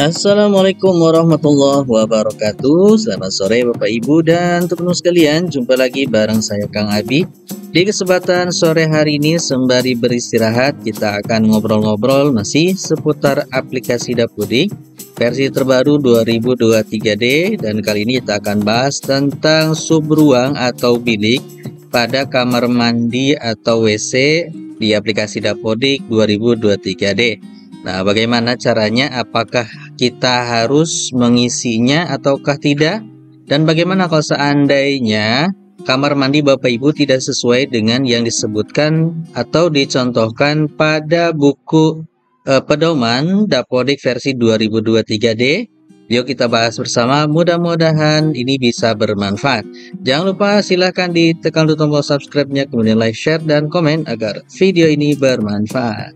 Assalamualaikum warahmatullahi wabarakatuh. Selamat sore Bapak Ibu dan teman-teman sekalian. Jumpa lagi bareng saya Kang Abi. Di kesempatan sore hari ini sembari beristirahat, kita akan ngobrol-ngobrol masih seputar aplikasi Dapodik versi terbaru 2023D, dan kali ini kita akan bahas tentang subruang atau bilik pada kamar mandi atau WC di aplikasi Dapodik 2023D. Nah, bagaimana caranya? Apakah kita harus mengisinya ataukah tidak? Dan bagaimana kalau seandainya kamar mandi Bapak Ibu tidak sesuai dengan yang disebutkan atau dicontohkan pada buku pedoman Dapodik versi 2023D? Yuk kita bahas bersama, mudah-mudahan ini bisa bermanfaat. Jangan lupa silahkan ditekan tombol subscribe-nya, kemudian like, share, dan komen agar video ini bermanfaat.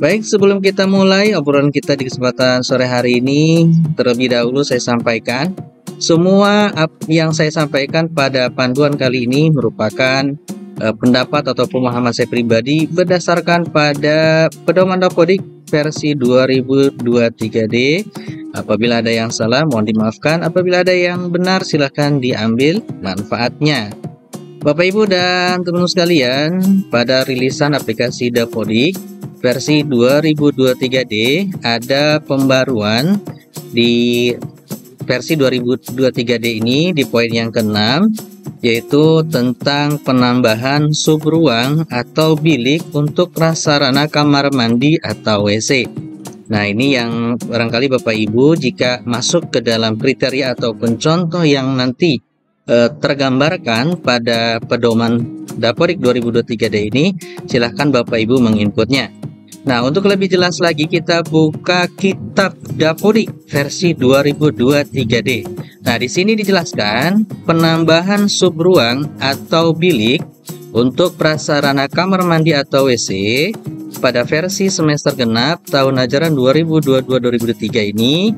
Baik, sebelum kita mulai obrolan kita di kesempatan sore hari ini, terlebih dahulu saya sampaikan semua yang saya sampaikan pada panduan kali ini merupakan pendapat atau pemahaman saya pribadi berdasarkan pada pedoman Dapodik versi 2023D. Apabila ada yang salah, mohon dimaafkan. Apabila ada yang benar, silahkan diambil manfaatnya. Bapak Ibu dan teman-teman sekalian, pada rilisan aplikasi Dapodik versi 2023D ada pembaruan di versi 2023D ini di poin yang ke-6, yaitu tentang penambahan subruang atau bilik untuk prasarana kamar mandi atau WC. Nah, ini yang barangkali Bapak Ibu jika masuk ke dalam kriteria ataupun contoh yang nanti tergambarkan pada pedoman Dapodik 2023D ini, silahkan Bapak Ibu menginputnya. Nah, untuk lebih jelas lagi kita buka kitab Dapodik versi 2023D. Nah, di sini dijelaskan penambahan subruang atau bilik untuk prasarana kamar mandi atau WC pada versi semester genap tahun ajaran 2022-2023 ini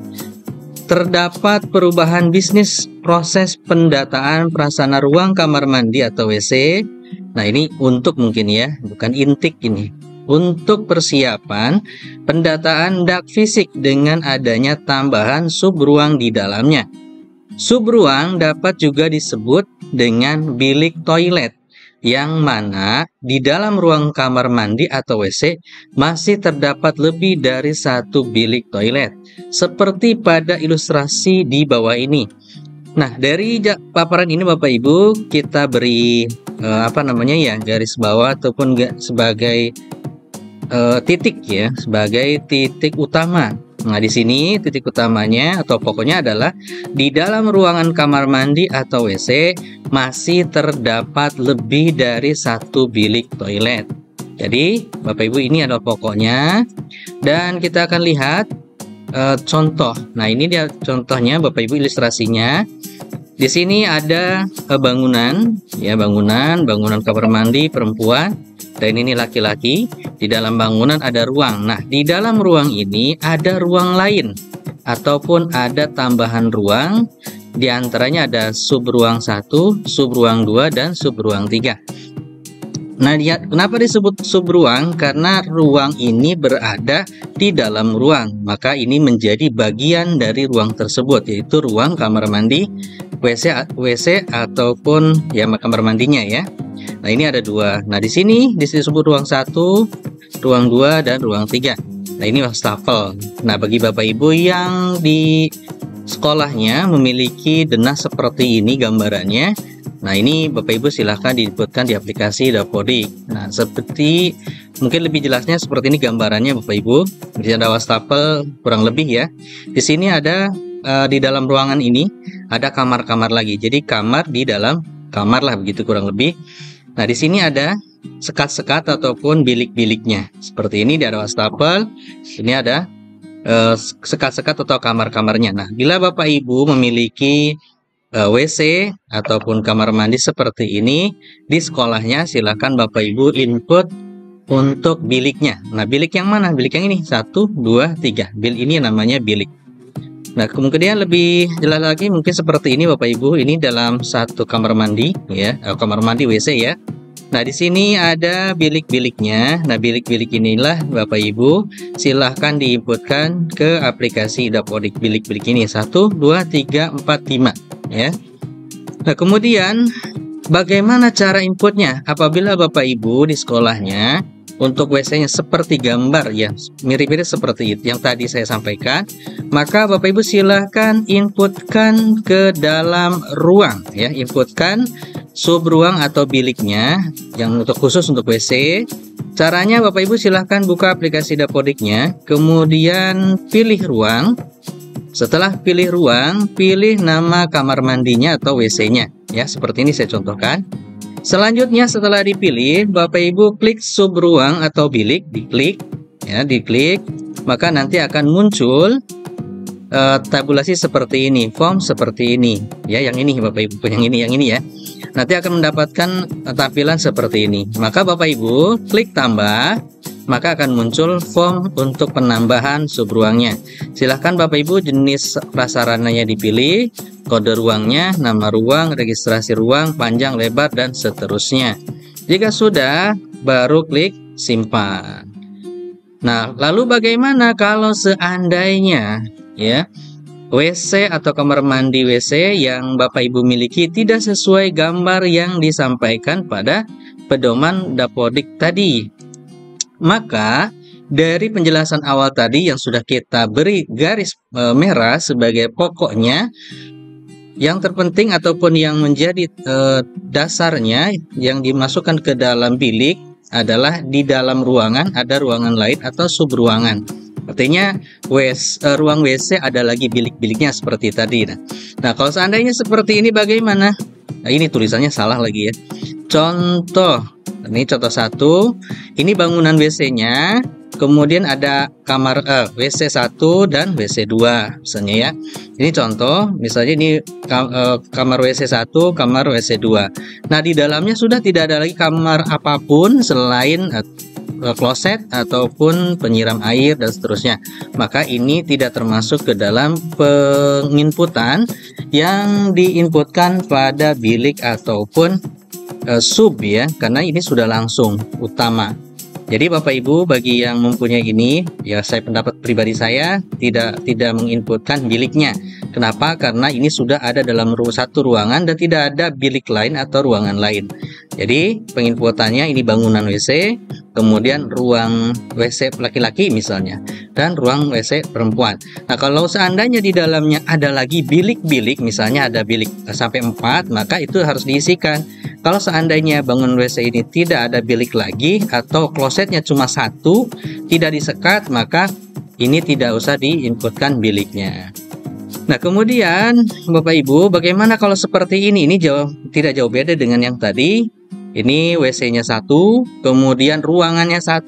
terdapat perubahan bisnis proses pendataan prasarana ruang kamar mandi atau WC. Nah, ini untuk mungkin ya, bukan intik ini. Untuk persiapan pendataan dak fisik dengan adanya tambahan subruang di dalamnya. Subruang dapat juga disebut dengan bilik toilet, yang mana di dalam ruang kamar mandi atau WC masih terdapat lebih dari satu bilik toilet, seperti pada ilustrasi di bawah ini. Nah, dari paparan ini Bapak Ibu kita beri garis bawah ataupun sebagai titik ya, sebagai titik utama. Nah, di sini titik utamanya atau pokoknya adalah di dalam ruangan kamar mandi atau WC masih terdapat lebih dari satu bilik toilet. Jadi, Bapak Ibu, ini adalah pokoknya, dan kita akan lihat contoh. Nah, ini dia contohnya Bapak Ibu, ilustrasinya. Di sini ada bangunan kamar mandi perempuan, dan ini laki-laki. Di dalam bangunan ada ruang. Nah, di dalam ruang ini ada ruang lain ataupun ada tambahan ruang. Di antaranya ada subruang 1, subruang 2, dan subruang 3. Nah, kenapa disebut subruang? Karena ruang ini berada di dalam ruang, maka ini menjadi bagian dari ruang tersebut, yaitu ruang kamar mandi, WC ataupun ya kamar mandinya ya. Nah, ini ada dua. Nah, di sini disebut ruang 1, ruang 2, dan ruang 3. Nah, ini wastafel. Nah, bagi Bapak Ibu yang di sekolahnya memiliki denah seperti ini gambarannya, nah ini Bapak Ibu silahkan diinputkan di aplikasi Dapodik. Nah, seperti mungkin lebih jelasnya seperti ini gambarannya Bapak Ibu. Di sini ada wastafel kurang lebih ya. Di sini ada di dalam ruangan ini ada kamar-kamar lagi. Jadi kamar di dalam kamar lah, begitu kurang lebih. Nah, di sini ada sekat-sekat ataupun bilik-biliknya. Seperti ini ada wastafel. Ini ada sekat-sekat atau kamar-kamarnya. Nah, bila Bapak Ibu memiliki WC ataupun kamar mandi seperti ini di sekolahnya, silakan Bapak Ibu input untuk biliknya. Nah, bilik yang mana? Bilik yang ini, 1, 2, 3. Bilik ini namanya bilik. Nah, kemudian lebih jelas lagi mungkin seperti ini Bapak Ibu. Ini dalam satu kamar mandi ya, kamar mandi WC ya. Nah, di sini ada bilik-biliknya. Nah, bilik-bilik inilah Bapak Ibu silahkan diinputkan ke aplikasi Dapodik. Bilik-bilik ini 1, 2, 3, 4, 5 ya. Nah, kemudian bagaimana cara inputnya? Apabila Bapak Ibu di sekolahnya untuk WC-nya seperti gambar ya, mirip-mirip seperti itu yang tadi saya sampaikan, maka Bapak Ibu silahkan inputkan ke dalam ruang ya, inputkan sub ruang atau biliknya yang khusus untuk WC. Caranya Bapak Ibu silahkan buka aplikasi Dapodiknya, kemudian pilih ruang. Setelah pilih ruang, pilih nama kamar mandinya atau WC-nya ya, seperti ini saya contohkan. Selanjutnya setelah dipilih, Bapak Ibu klik sub ruang atau bilik, diklik ya, diklik, maka nanti akan muncul tabulasi seperti ini, form seperti ini ya, yang ini Bapak Ibu, yang ini ya. Nanti akan mendapatkan tampilan seperti ini. Maka Bapak Ibu klik tambah, maka akan muncul form untuk penambahan sub ruangnya. Silahkan Bapak Ibu jenis prasarananya dipilih, kode ruangnya, nama ruang, registrasi ruang, panjang, lebar, dan seterusnya. Jika sudah, baru klik simpan. Nah, lalu bagaimana kalau seandainya ya WC atau kamar mandi WC yang Bapak Ibu miliki tidak sesuai gambar yang disampaikan pada pedoman Dapodik tadi? Maka dari penjelasan awal tadi yang sudah kita beri garis merah sebagai pokoknya, yang terpenting ataupun yang menjadi dasarnya yang dimasukkan ke dalam bilik adalah di dalam ruangan ada ruangan lain atau sub ruangan. Artinya ruang WC ada lagi bilik-biliknya seperti tadi. Nah, kalau seandainya seperti ini bagaimana? Nah, ini tulisannya salah lagi ya. Contoh, ini contoh 1. Ini bangunan WC-nya. Kemudian ada kamar WC 1 dan WC 2 misalnya ya. Ini contoh, misalnya ini kamar WC 1, kamar WC 2. Nah, di dalamnya sudah tidak ada lagi kamar apapun selain kloset ataupun penyiram air dan seterusnya. Maka ini tidak termasuk ke dalam penginputan yang diinputkan pada bilik ataupun sub ya, karena ini sudah langsung utama. Jadi Bapak Ibu bagi yang mempunyai ini ya, saya pendapat pribadi saya tidak menginputkan biliknya. Kenapa? Karena ini sudah ada dalam satu ruangan dan tidak ada bilik lain atau ruangan lain. Jadi penginputannya ini bangunan WC, kemudian ruang WC laki-laki misalnya, dan ruang WC perempuan. Nah, kalau seandainya di dalamnya ada lagi bilik-bilik, misalnya ada bilik sampai 4, maka itu harus diisikan. Kalau seandainya bangunan WC ini tidak ada bilik lagi atau klosetnya cuma 1, tidak disekat, maka ini tidak usah diinputkan biliknya. Nah, kemudian Bapak Ibu, bagaimana kalau seperti ini? Ini tidak jauh beda dengan yang tadi. Ini WC-nya 1, kemudian ruangannya 1,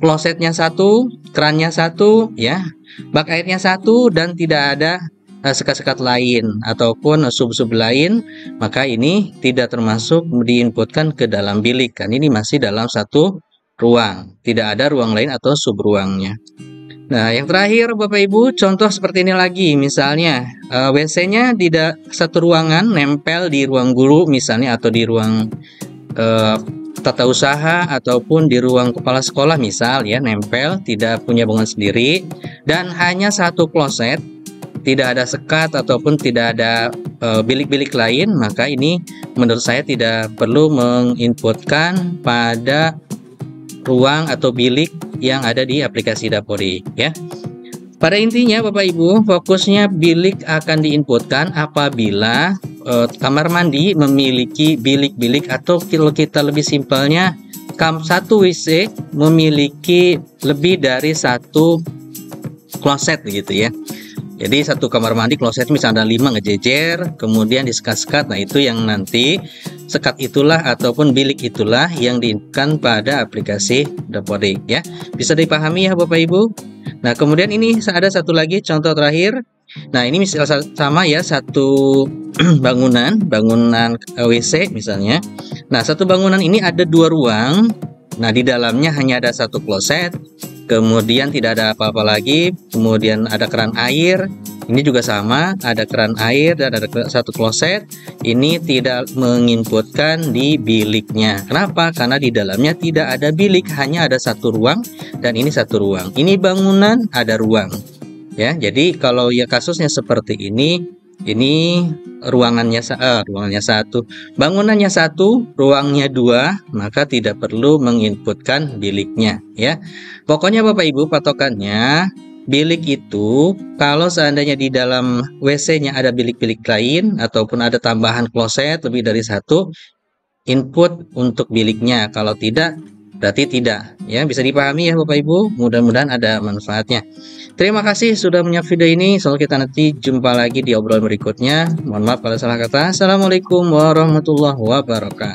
klosetnya 1, kerannya 1, ya, bak airnya 1, dan tidak ada sekat-sekat lain ataupun sub-sub lain, maka ini tidak termasuk diinputkan ke dalam bilik, kan ini masih dalam satu ruang, tidak ada ruang lain atau sub ruangnya. Nah, yang terakhir Bapak Ibu, contoh seperti ini lagi, misalnya WC-nya tidak satu ruangan, nempel di ruang guru misalnya, atau di ruang tata usaha ataupun di ruang kepala sekolah misal ya, nempel, tidak punya bangunan sendiri, dan hanya satu kloset, tidak ada sekat ataupun tidak ada bilik-bilik lain, maka ini menurut saya tidak perlu menginputkan pada ruang atau bilik yang ada di aplikasi Dapodik ya. Pada intinya Bapak Ibu, fokusnya bilik akan diinputkan apabila kamar mandi memiliki bilik-bilik, atau kalau kita lebih simpelnya, satu WC memiliki lebih dari satu kloset begitu ya. Jadi satu kamar mandi kloset misalnya ada 5 ngejejer, kemudian disekat-sekat. Nah, itu yang nanti sekat itulah ataupun bilik itulah yang diinputkan pada aplikasi Dapodik ya. Bisa dipahami ya Bapak Ibu? Nah, kemudian ini ada satu lagi contoh terakhir. Nah, ini misalnya sama ya, satu bangunan WC misalnya. Nah, satu bangunan ini ada 2 ruang. Nah, di dalamnya hanya ada satu kloset, kemudian tidak ada apa-apa lagi, kemudian ada keran air, Ini juga sama, ada keran air dan ada satu kloset. Ini tidak menginputkan di biliknya. Kenapa? Karena di dalamnya tidak ada bilik, hanya ada satu ruang dan ini satu ruang. Ini bangunan, ada ruang. Ya, jadi kalau ya kasusnya seperti ini ruangannya satu, bangunannya satu, ruangnya dua, maka tidak perlu menginputkan biliknya ya. Pokoknya Bapak Ibu patokannya bilik itu kalau seandainya di dalam WC-nya ada bilik-bilik lain ataupun ada tambahan kloset lebih dari satu, input untuk biliknya. Kalau tidak, berarti tidak. Ya, bisa dipahami ya Bapak Ibu. Mudah-mudahan ada manfaatnya. Terima kasih sudah menyimak video ini. Semoga kita nanti jumpa lagi di obrolan berikutnya. Mohon maaf kalau salah kata. Assalamualaikum warahmatullahi wabarakatuh.